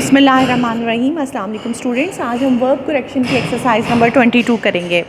बिस्मिल्लाहिर्रहमानिर्रहीम। अस्सलाम वालेकुम स्टूडेंट्स। आज हम वर्ब करेक्शन की एक्सरसाइज नंबर 22 करेंगे।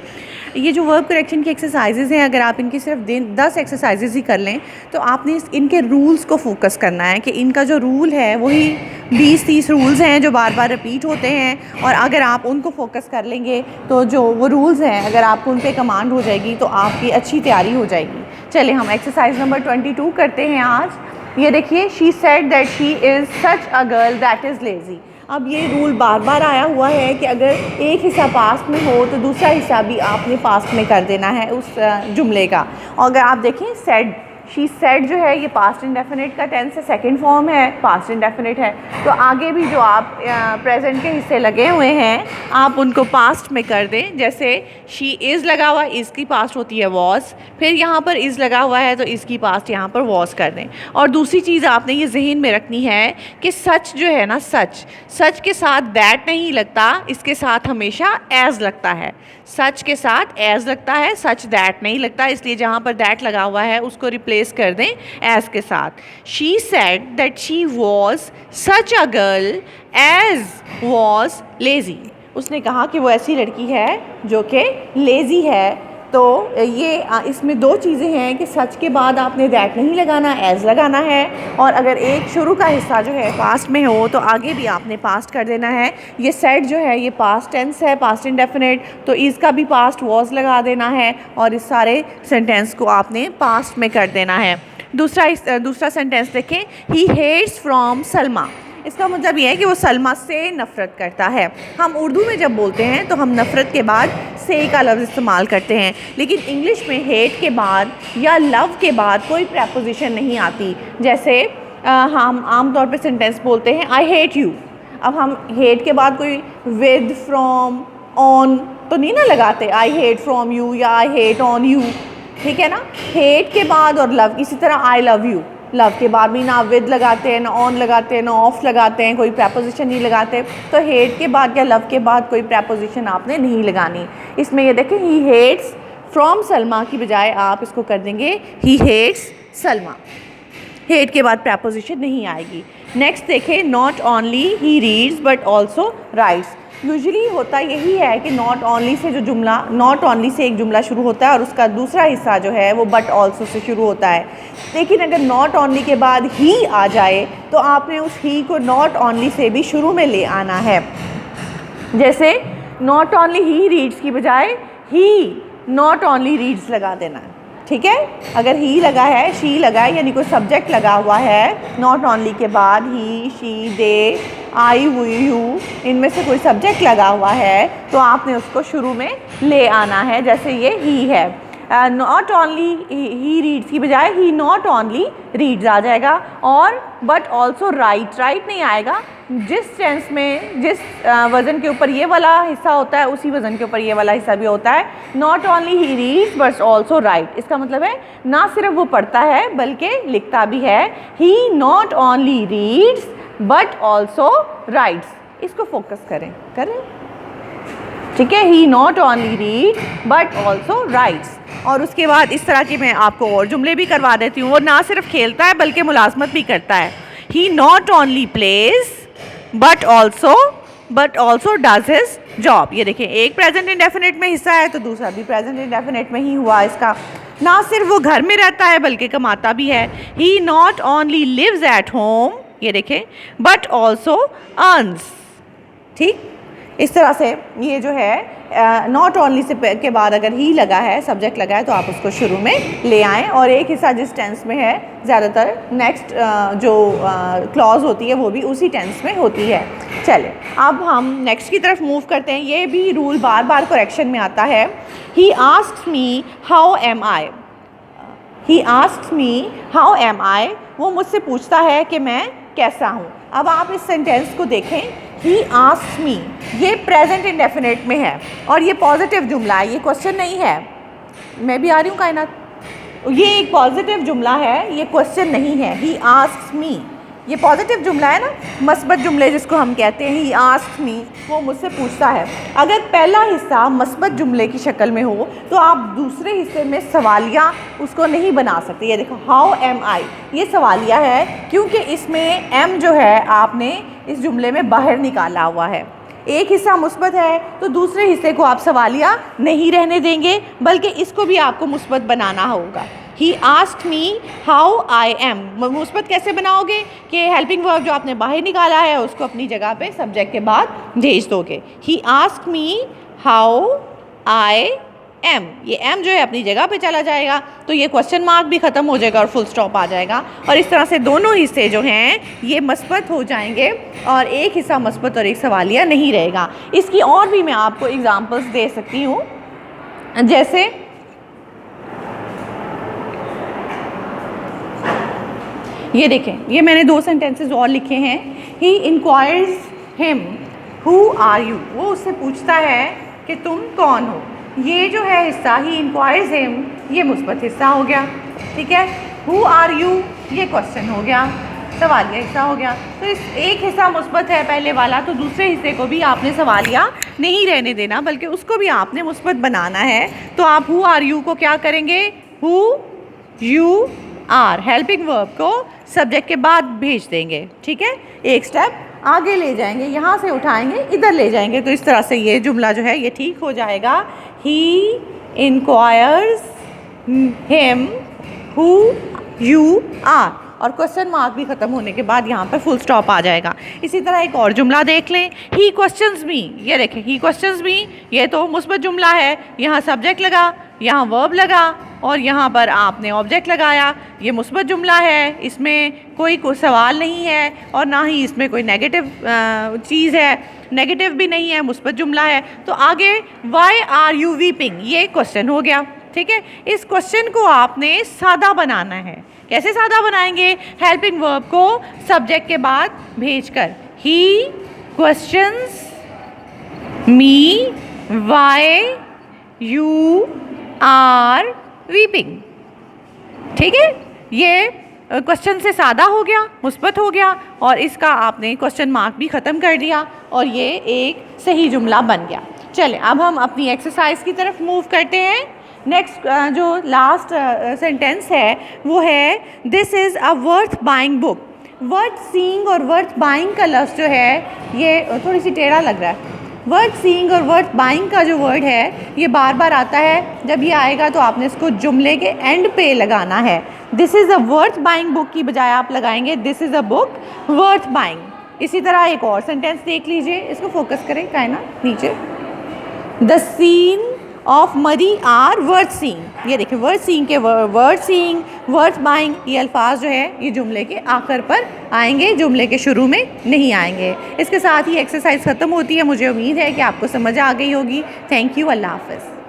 ये जो वर्ब करेक्शन की एक्सरसाइजेज़ हैं, अगर आप इनकी सिर्फ 10 एक्सरसाइजेज़ ही कर लें तो आपने इनके रूल्स को फोकस करना है कि इनका जो रूल है वही 20-30 रूल्स हैं जो बार बार रिपीट होते हैं, और अगर आप उनको फोकस कर लेंगे तो जो वो रूल्स हैं अगर आपको उन पर कमांड हो जाएगी तो आपकी अच्छी तैयारी हो जाएगी। चलिए हम एक्सरसाइज नंबर 22 करते हैं आज। ये देखिए, she said that she is such a girl that is lazy. अब ये रूल बार बार आया हुआ है कि अगर एक हिस्सा पास्ट में हो तो दूसरा हिस्सा भी आपने पास्ट में कर देना है उस जुमले का। और अगर आप देखें, सेड, शी सेड जो है ये पास्ट इंडेफिनिट का टेंस है, सेकंड फॉर्म है, पास्ट इंडेफिनिट है। तो आगे भी जो आप प्रेजेंट के हिस्से लगे हुए हैं आप उनको पास्ट में कर दें। जैसे शी इज़ लगा हुआ, इज़ की पास्ट होती है वॉज, फिर यहाँ पर इज़ लगा हुआ है तो इसकी पास्ट यहाँ पर वॉज कर दें। और दूसरी चीज़ आपने ये जहन में रखनी है कि सच जो है ना, सच के साथ दैट नहीं लगता, इसके साथ हमेशा एज़ लगता है। सच के साथ एज़ लगता है, सच दैट नहीं लगता, इसलिए जहाँ पर दैट लगा हुआ है उसको रिप्लेस कर दें एज़ के साथ। She said that she was such a girl as was lazy. उसने कहा कि वो ऐसी लड़की है जो कि लेज़ी है। तो ये इसमें दो चीज़ें हैं कि सच के बाद आपने दैट नहीं लगाना, एज़ लगाना है, और अगर एक शुरू का हिस्सा जो है पास्ट में हो तो आगे भी आपने पास्ट कर देना है। ये सेड जो है ये पास्ट टेंस है, पास्ट इंडेफिनिट, तो इसका भी पास्ट वॉज लगा देना है और इस सारे सेंटेंस को आपने पास्ट में कर देना है। दूसरा सेंटेंस देखें, ही हेट्स फ्रॉम सलमा। इसका मतलब ये है कि वो सलमा से नफ़रत करता है। हम उर्दू में जब बोलते हैं तो हम नफ़रत के बाद से का लफ्ज़ इस्तेमाल करते हैं, लेकिन इंग्लिश में हेट के बाद या लव के बाद कोई प्रपोजिशन नहीं आती। जैसे हम आम तौर पे सेंटेंस बोलते हैं आई हेट यू। अब हम हेट के बाद कोई विद, फ्रॉम, ऑन तो नहीं ना लगाते, आई हेट फ्रॉम यू या आई हेट ऑन यू, ठीक है ना। हेट के बाद और लव, इसी तरह आई लव यू, लव के बाद भी ना विद लगाते हैं, ना ऑन लगाते हैं, ना ऑफ लगाते हैं, कोई प्रपोजिशन नहीं लगाते। तो हेट के बाद या लव के बाद कोई प्रपोजिशन आपने नहीं लगानी। इसमें ये देखें, ही हेट्स फ्रॉम सलमा की बजाय आप इसको कर देंगे ही हेट्स सलमा। हेट के बाद प्रपोजिशन नहीं आएगी। नेक्स्ट देखें, not only he reads but also rights. Usually होता यही है कि नॉट ओनली से जो जुमला, नॉट ओनली से एक जुमला शुरू होता है और उसका दूसरा हिस्सा जो है वो बट ऑल्सो से शुरू होता है। लेकिन अगर नॉट ओनली के बाद ही आ जाए तो आपने उस ही को नॉट ओनली से भी शुरू में ले आना है। जैसे नॉट ओनली ही रीड्स की बजाय ही नॉट ओनली रीड्स लगा देना है, ठीक है। अगर ही लगा है, शी लगा है, यानी कोई सब्जेक्ट लगा हुआ है, नॉट ओनली के बाद ही, she, they, I, we, you, इनमें से कोई सब्जेक्ट लगा हुआ है तो आपने उसको शुरू में ले आना है। जैसे ये ही है, नॉट ओनली ही रीड्स की बजाय ही नॉट ओनली रीड्स आ जाएगा। और बट ऑल्सो राइट नहीं आएगा। जिस टेंस में जिस वज़न के ऊपर ये वाला हिस्सा होता है उसी वज़न के ऊपर ये वाला हिस्सा भी होता है। Not only he reads but also right, इसका मतलब है ना सिर्फ वो पढ़ता है बल्कि लिखता भी है। He not only reads but also writes. इसको फोकस करें, ठीक है। He not only read but also writes. और उसके बाद इस तरह के मैं आपको और जुमले भी करवा देती हूँ। वो ना सिर्फ खेलता है बल्कि मुलाजमत भी करता है। He not only plays but also does his job. ये देखिए, एक प्रेजेंट इंडेफिनिट में हिस्सा है तो दूसरा भी प्रेजेंट इंडेफिनिट में ही हुआ। इसका ना सिर्फ वो घर में रहता है बल्कि कमाता भी है। He not only lives at home, ये देखें, बट ऑल्सो अर्न्स, ठीक। इस तरह से ये जो है नॉट ओनली से के बाद अगर ही लगा है, सब्जेक्ट लगा है, तो आप उसको शुरू में ले आएँ। और एक हिस्सा जिस टेंस में है ज़्यादातर नेक्स्ट जो क्लॉज होती है वो भी उसी टेंस में होती है। चले अब हम नेक्स्ट की तरफ मूव करते हैं। ये भी रूल बार बार करेक्शन में आता है। He asks me how am I, he asks me how am I, वो मुझसे पूछता है कि मैं कैसा हूँ। अब आप इस सेंटेंस को देखें, ही आस्क्स मी, ये प्रेजेंट इंडेफिनिट में है और ये पॉजिटिव जुमला है, ये क्वेश्चन नहीं है। मैं भी आ रही हूँ कायनात, ये एक पॉजिटिव जुमला है, ये क्वेश्चन नहीं है। ही आस्क्स मी, ये पॉजिटिव जुमला है ना, मस्बत जुमले जिसको हम कहते हैं, ही आस्क्ड मी, वो मुझसे पूछता है। अगर पहला हिस्सा मस्बत जुमले की शक्ल में हो तो आप दूसरे हिस्से में सवालिया उसको नहीं बना सकते। ये देखो, हाउ एम आई, ये सवालिया है क्योंकि इसमें एम जो है आपने इस जुमले में बाहर निकाला हुआ है। एक हिस्सा मुस्बत है तो दूसरे हिस्से को आप सवालिया नहीं रहने देंगे, बल्कि इसको भी आपको मुस्बत बनाना होगा। He asked me how I am, मुस्बत कैसे बनाओगे कि हेल्पिंग वर्ब जो आपने बाहर निकाला है उसको अपनी जगह पे सब्जेक्ट के बाद भेज दोगे। ही asked me how I M, ये एम जो है अपनी जगह पे चला जाएगा तो ये क्वेश्चन मार्क भी ख़त्म हो जाएगा और फुल स्टॉप आ जाएगा, और इस तरह से दोनों हिस्से जो हैं ये मस्बत हो जाएंगे और एक हिस्सा मस्बत और एक सवालिया नहीं रहेगा। इसकी और भी मैं आपको एग्जांपल्स दे सकती हूँ, जैसे ये देखें, ये मैंने 2 सेंटेंसेस और लिखे हैं। He inquires him who are you, वो उससे पूछता है कि तुम कौन हो। ये जो है हिस्सा ही इंक्वायर्स हिम, ये मुस्बत हिस्सा हो गया, ठीक है। हु आर यू, ये क्वेश्चन हो गया, सवालिया हिस्सा हो गया। तो इस एक हिस्सा मुस्बत है पहले वाला, तो दूसरे हिस्से को भी आपने सवालिया नहीं रहने देना, बल्कि उसको भी आपने मुस्बत बनाना है। तो आप हु आर यू को क्या करेंगे, who you are, helping verb को सब्जेक्ट के बाद भेज देंगे, ठीक है। एक स्टेप आगे ले जाएंगे, यहाँ से उठाएंगे इधर ले जाएंगे, तो इस तरह से ये जुमला जो है ये ठीक हो जाएगा। He inquires him who you are, और क्वेश्चन मार्क भी ख़त्म होने के बाद यहाँ पर फुल स्टॉप आ जाएगा। इसी तरह एक और जुमला देख लें, ही क्वेश्चंस मी, ये देखें ही क्वेश्चंस मी, ये तो मुस्बत जुमला है, यहाँ सब्जेक्ट लगा, यहाँ वर्ब लगा और यहाँ पर आपने ऑब्जेक्ट लगाया। ये मुस्बत जुमला है, इसमें कोई सवाल नहीं है और ना ही इसमें कोई नेगेटिव चीज़ है, नेगेटिव भी नहीं है, मुस्बत जुमला है। तो आगे वाई आर यू वीपिंग, ये क्वेश्चन हो गया, ठीक है। इस क्वेश्चन को आपने सादा बनाना है। कैसे सादा बनाएंगे, हेल्पिंग वर्ब को सब्जेक्ट के बाद भेजकर। He questions me why you are weeping, ठीक है। ये क्वेश्चन से सादा हो गया, मुस्बत हो गया, और इसका आपने क्वेश्चन मार्क भी ख़त्म कर दिया और ये एक सही जुमला बन गया। चलें अब हम अपनी एक्सरसाइज की तरफ मूव करते हैं। नेक्स्ट जो लास्ट सेंटेंस है वो है, this is a worth buying book. Worth seeing और वर्थ बाइंग का लफ्ज़ जो है ये थोड़ी सी टेढ़ा लग रहा है। वर्थ सीइंग और वर्थ बाइंग का जो वर्ड है ये बार बार आता है। जब ये आएगा तो आपने इसको जुमले के एंड पे लगाना है। This is a worth buying book की बजाय आप लगाएंगे this is a book worth buying. इसी तरह एक और सेंटेंस देख लीजिए, इसको फोकस करें कायना नीचे। द सीन ऑफ मरी आर वर्थ सीइंग, ये देखिए वर्थ सीइंग के वर्थ सीइंग, वर्थ बाइंग, ये अल्फाज जो है ये जुमले के आखिर पर आएंगे, जुमले के शुरू में नहीं आएंगे। इसके साथ ही एक्सरसाइज ख़त्म होती है। मुझे उम्मीद है कि आपको समझ आ गई होगी। थैंक यू, अल्लाह हाफ़िज़।